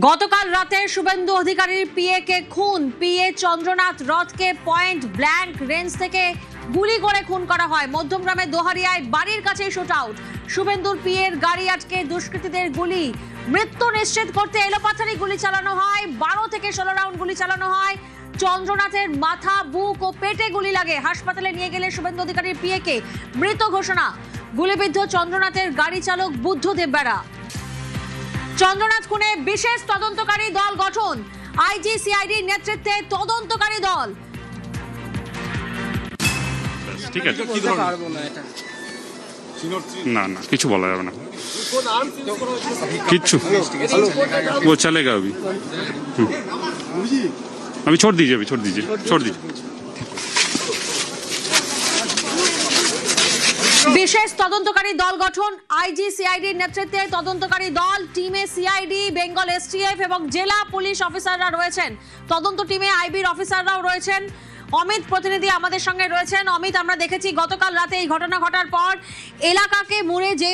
গতকাল রাতে শুভেন্দু অধিকারীর পিএ কে খুন। পিএ চন্দ্রনাথ রথকে পয়েন্ট ব্ল্যাঙ্ক রেঞ্জ থেকে গুলি করে খুন করা হয়। মধ্যমগ্রামের দোহারিয়ায় বাড়ির কাছেই শুট আউট। শুভেন্দুর পিএর গাড়ি আটকে দুষ্কৃতীদের গুলি। মৃত্যু নিশ্চিত করতে এলোপাথারি গুলি চালানো হয়। 12 থেকে 16 রাউন্ড গুলি চালানো হয়। চন্দ্রনাথের মাথা, বুক ও পেটে গুলি লাগে। হাসপাতালে নিয়ে গেলে শুভেন্দু অধিকারীর পিএ কে মৃত ঘোষণা। গুলিবিদ্ধ চন্দ্রনাথের গাড়ি চালক বুদ্ধদেব বেড়া। চন্দ্রনাথ খুনে বিশেষ তদন্তকারী দল গঠন। আইজি সিআইডির নেতৃত্বে তদন্তকারী দল। ঠিক আছে, না না কিছু বলা যাবে না, কিচ্ছু वो चलेगा अभी। अभी छोड़ दीजिए, छोड़ दीजिए। বিশেষ তদন্তকারী দল গঠন। আইজি সিআইডির নেতৃত্বে তদন্তকারী দল। টিমে সিআইডি, বেঙ্গল এসটিএফ এবং জেলা পুলিশ অফিসাররা রয়েছেন। তদন্ত টিমে আইবির অফিসাররাও রয়েছেন। অমিত প্রতিনিধি আমাদের সঙ্গে রয়েছেন। অমিত, আমরা দেখেছি গতকাল রাতে এই ঘটনা ঘটার পর এলাকাকে মুড়ে যে